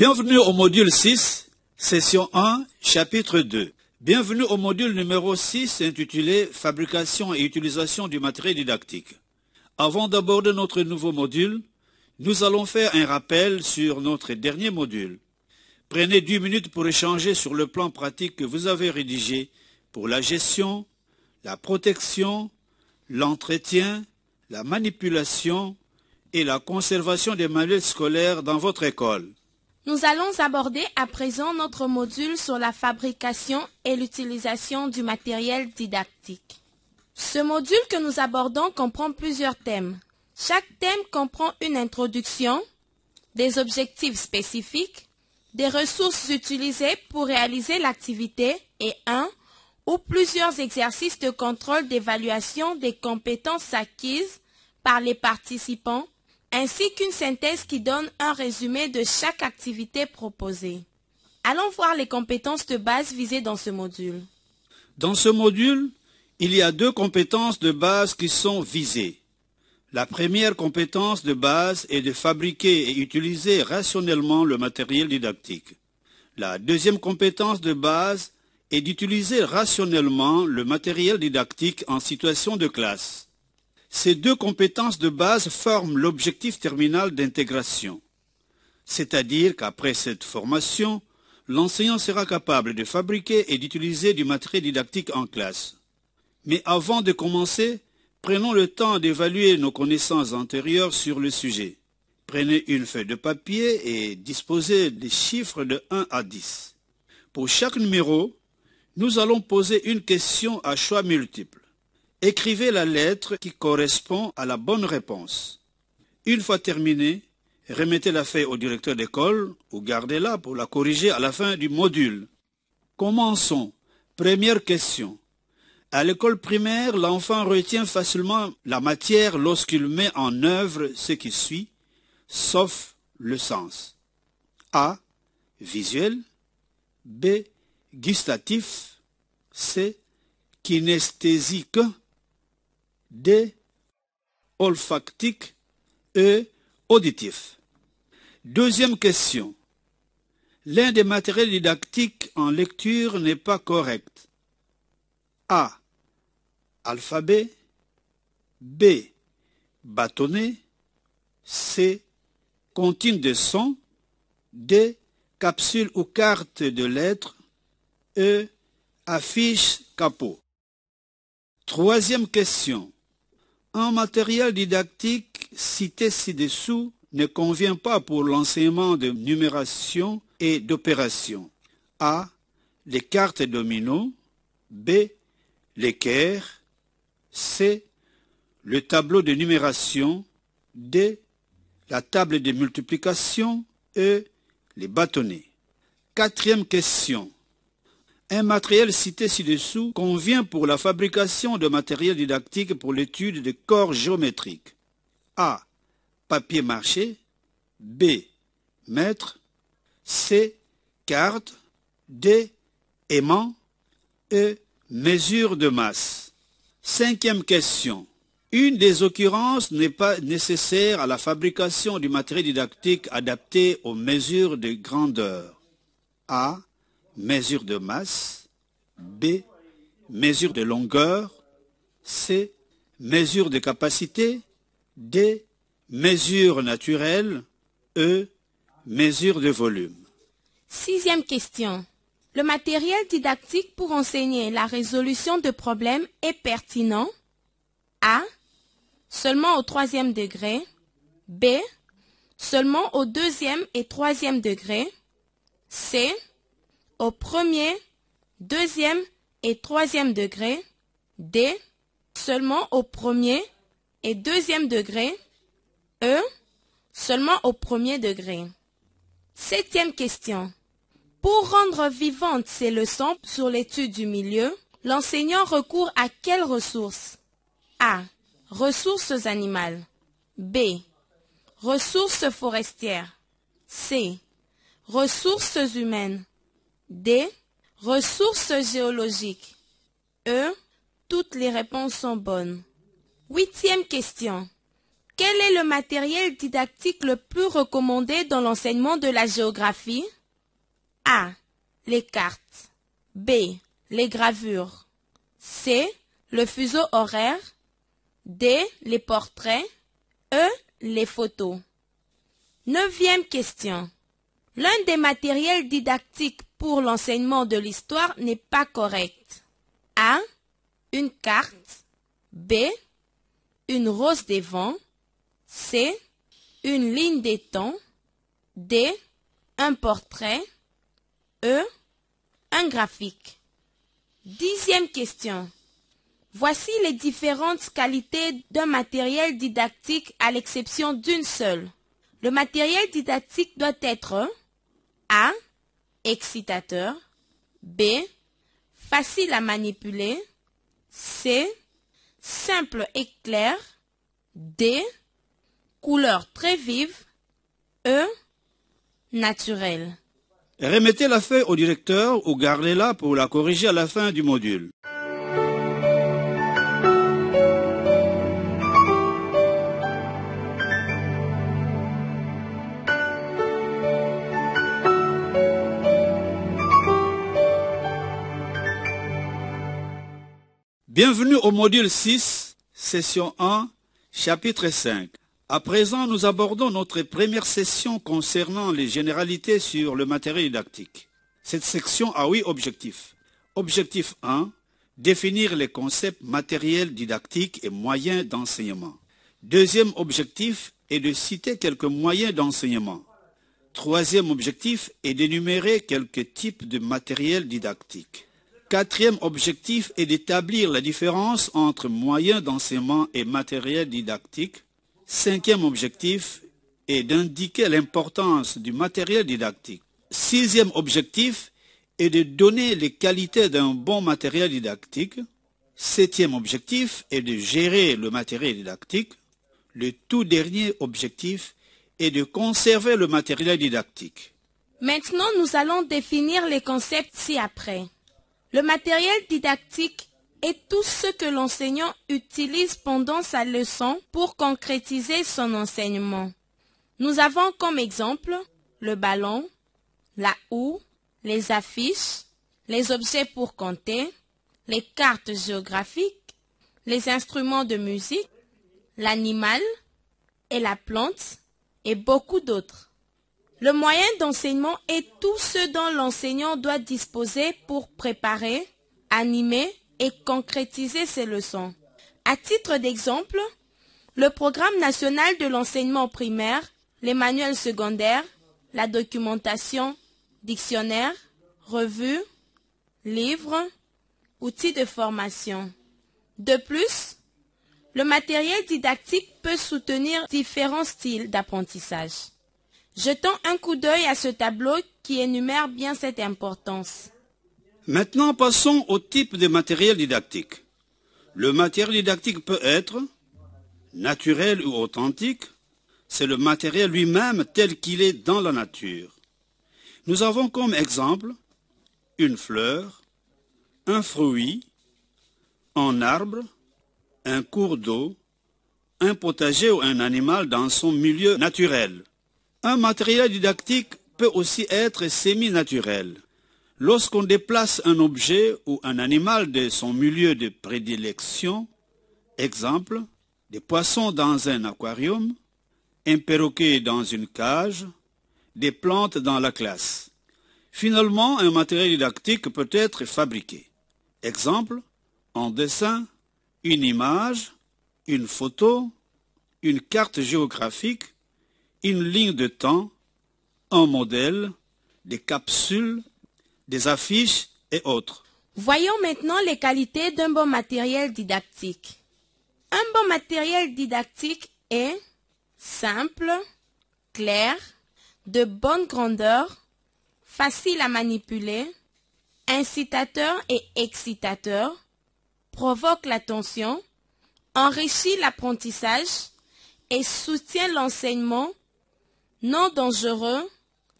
Bienvenue au module 6, session 1, chapitre 2. Bienvenue au module numéro 6 intitulé « Fabrication et utilisation du matériel didactique ». Avant d'aborder notre nouveau module, nous allons faire un rappel sur notre dernier module. Prenez 10 minutes pour échanger sur le plan pratique que vous avez rédigé pour la gestion, la protection, l'entretien, la manipulation et la conservation des manuels scolaires dans votre école. Nous allons aborder à présent notre module sur la fabrication et l'utilisation du matériel didactique. Ce module que nous abordons comprend plusieurs thèmes. Chaque thème comprend une introduction, des objectifs spécifiques, des ressources utilisées pour réaliser l'activité et un ou plusieurs exercices de contrôle d'évaluation des compétences acquises par les participants, ainsi qu'une synthèse qui donne un résumé de chaque activité proposée. Allons voir les compétences de base visées dans ce module. Dans ce module, il y a 2 compétences de base qui sont visées. La première compétence de base est de fabriquer et utiliser rationnellement le matériel didactique. La deuxième compétence de base est d'utiliser rationnellement le matériel didactique en situation de classe. Ces 2 compétences de base forment l'objectif terminal d'intégration. C'est-à-dire qu'après cette formation, l'enseignant sera capable de fabriquer et d'utiliser du matériel didactique en classe. Mais avant de commencer, prenons le temps d'évaluer nos connaissances antérieures sur le sujet. Prenez une feuille de papier et disposez des chiffres de 1 à 10. Pour chaque numéro, nous allons poser une question à choix multiples. Écrivez la lettre qui correspond à la bonne réponse. Une fois terminé, remettez la feuille au directeur d'école ou gardez-la pour la corriger à la fin du module. Commençons. Première question. À l'école primaire, l'enfant retient facilement la matière lorsqu'il met en œuvre ce qui suit, sauf le sens. A. Visuel. B. Gustatif. C. Kinesthésique. D. Olfactique. E. Auditif. Deuxième question. L'un des matériels didactiques en lecture n'est pas correct. A. Alphabet. B. Bâtonnet. C. Comptine de sons. D. Capsule ou carte de lettres. E. Affiche capot. Troisième question. Un matériel didactique cité ci-dessous ne convient pas pour l'enseignement de numération et d'opération. A. Les cartes domino. B. L'équerre. C. Le tableau de numération. D. La table de multiplication. E. Les bâtonnets. Quatrième question. Un matériel cité ci-dessous convient pour la fabrication de matériel didactique pour l'étude de corps géométriques. A. Papier mâché. B. Mètre. C. Carte. D. Aimant. E. Mesure de masse. Cinquième question. Une des occurrences n'est pas nécessaire à la fabrication du matériel didactique adapté aux mesures de grandeur. A. Mesure de masse. B. Mesure de longueur. C. Mesure de capacité. D. Mesure naturelle. E. Mesure de volume. Sixième question. Le matériel didactique pour enseigner la résolution de problèmes est pertinent. A. Seulement au 3e degré. B. Seulement au 2e et 3e degré. C. Au 1er, 2e et 3e degré. D. Seulement au 1er et 2e degré. E. Seulement au 1er degré. Septième question. Pour rendre vivantes ces leçons sur l'étude du milieu, l'enseignant recourt à quelles ressources? A. Ressources animales. B. Ressources forestières. C. Ressources humaines. D. Ressources géologiques. E. Toutes les réponses sont bonnes. Huitième question. Quel est le matériel didactique le plus recommandé dans l'enseignement de la géographie? A. Les cartes. B. Les gravures. C. Le fuseau horaire. D. Les portraits. E. Les photos. 9e question. L'un des matériels didactiques pour l'enseignement de l'histoire n'est pas correct. A. Une carte. B. Une rose des vents. C. Une ligne des temps. D. Un portrait. E. Un graphique. 10e question. Voici les différentes qualités d'un matériel didactique à l'exception d'une seule. Le matériel didactique doit être A. Excitateur. B. Facile à manipuler. C. Simple et clair. D. Couleur très vive. E. Naturel. Remettez la feuille au directeur ou gardez-la pour la corriger à la fin du module. Bienvenue au module 6, session 1, chapitre 5. À présent, nous abordons notre première session concernant les généralités sur le matériel didactique. Cette section a 8 objectifs. Objectif 1, définir les concepts matériels didactiques et moyens d'enseignement. Deuxième objectif est de citer quelques moyens d'enseignement. Troisième objectif est d'énumérer quelques types de matériel didactique. Quatrième objectif est d'établir la différence entre moyens d'enseignement et matériel didactique. Cinquième objectif est d'indiquer l'importance du matériel didactique. Sixième objectif est de donner les qualités d'un bon matériel didactique. Septième objectif est de gérer le matériel didactique. Le tout dernier objectif est de conserver le matériel didactique. Maintenant, nous allons définir les concepts ci-après. Le matériel didactique est tout ce que l'enseignant utilise pendant sa leçon pour concrétiser son enseignement. Nous avons comme exemple le ballon, la houe, les affiches, les objets pour compter, les cartes géographiques, les instruments de musique, l'animal et la plante et beaucoup d'autres. Le moyen d'enseignement est tout ce dont l'enseignant doit disposer pour préparer, animer et concrétiser ses leçons. À titre d'exemple, le programme national de l'enseignement primaire, les manuels secondaires, la documentation, dictionnaire, revues, livres, outils de formation. De plus, le matériel didactique peut soutenir différents styles d'apprentissage. Jetons un coup d'œil à ce tableau qui énumère bien cette importance. Maintenant, passons au type de matériel didactique. Le matériel didactique peut être naturel ou authentique. C'est le matériel lui-même tel qu'il est dans la nature. Nous avons comme exemple une fleur, un fruit, un arbre, un cours d'eau, un potager ou un animal dans son milieu naturel. Un matériel didactique peut aussi être semi-naturel. Lorsqu'on déplace un objet ou un animal de son milieu de prédilection, exemple, des poissons dans un aquarium, un perroquet dans une cage, des plantes dans la classe. Finalement, un matériel didactique peut être fabriqué. Exemple, un dessin, une image, une photo, une carte géographique, une ligne de temps, un modèle, des capsules, des affiches et autres. Voyons maintenant les qualités d'un bon matériel didactique. Un bon matériel didactique est simple, clair, de bonne grandeur, facile à manipuler, incitateur et excitateur, provoque l'attention, enrichit l'apprentissage et soutient l'enseignement, non dangereux,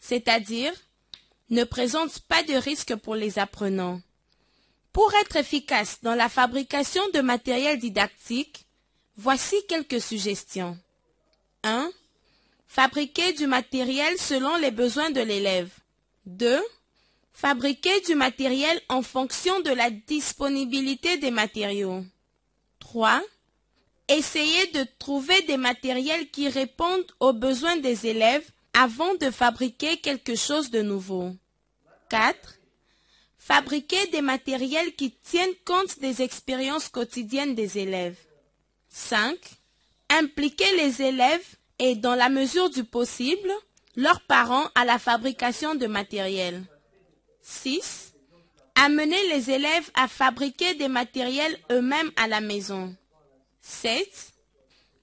c'est-à-dire ne présente pas de risque pour les apprenants. Pour être efficace dans la fabrication de matériel didactique, voici quelques suggestions. 1. Fabriquer du matériel selon les besoins de l'élève. 2. Fabriquer du matériel en fonction de la disponibilité des matériaux. 3. Essayer de trouver des matériels qui répondent aux besoins des élèves avant de fabriquer quelque chose de nouveau. 4. Fabriquer des matériels qui tiennent compte des expériences quotidiennes des élèves. 5. Impliquer les élèves et, dans la mesure du possible, leurs parents à la fabrication de matériel. 6. Amener les élèves à fabriquer des matériels eux-mêmes à la maison. 7.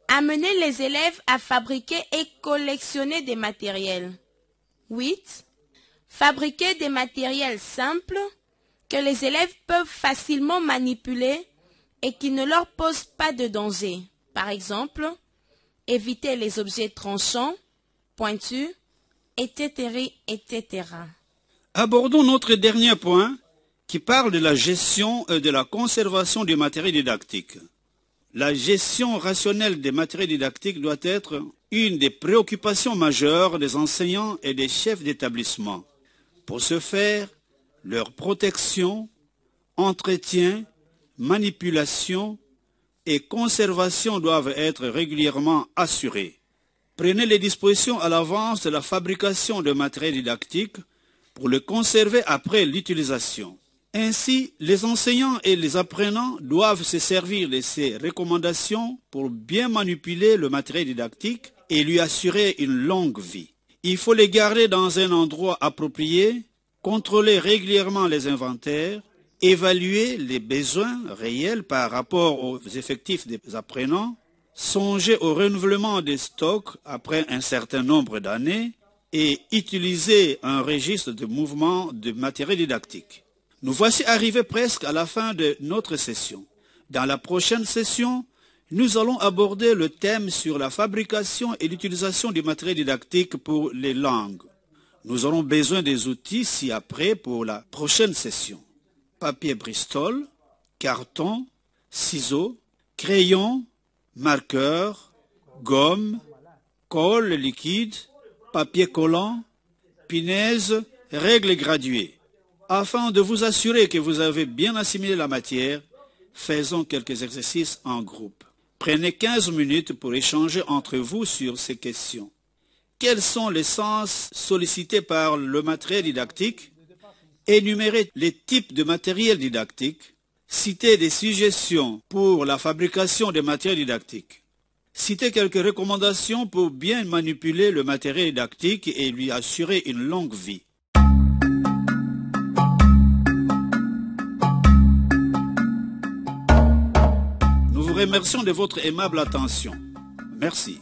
Amener les élèves à fabriquer et collectionner des matériels. 8. Fabriquer des matériels simples que les élèves peuvent facilement manipuler et qui ne leur posent pas de danger. Par exemple, éviter les objets tranchants, pointus, etc., etc. Abordons notre dernier point qui parle de la gestion et de la conservation du matériel didactique. La gestion rationnelle des matériels didactiques doit être une des préoccupations majeures des enseignants et des chefs d'établissement. Pour ce faire, leur protection, entretien, manipulation et conservation doivent être régulièrement assurées. Prenez les dispositions à l'avance de la fabrication de matériel didactique pour le conserver après l'utilisation. Ainsi, les enseignants et les apprenants doivent se servir de ces recommandations pour bien manipuler le matériel didactique et lui assurer une longue vie. Il faut les garder dans un endroit approprié, contrôler régulièrement les inventaires, évaluer les besoins réels par rapport aux effectifs des apprenants, songer au renouvellement des stocks après un certain nombre d'années et utiliser un registre de mouvement de matériel didactique. Nous voici arrivés presque à la fin de notre session. Dans la prochaine session, nous allons aborder le thème sur la fabrication et l'utilisation du matériel didactique pour les langues. Nous aurons besoin des outils ci-après pour la prochaine session. Papier Bristol, carton, ciseaux, crayon, marqueur, gomme, colle liquide, papier collant, punaise, règles graduées. Afin de vous assurer que vous avez bien assimilé la matière, faisons quelques exercices en groupe. Prenez 15 minutes pour échanger entre vous sur ces questions. Quels sont les sens sollicités par le matériel didactique? Énumérez les types de matériel didactique. Citez des suggestions pour la fabrication des matériels didactiques. Citez quelques recommandations pour bien manipuler le matériel didactique et lui assurer une longue vie. Nous vous remercions de votre aimable attention. Merci.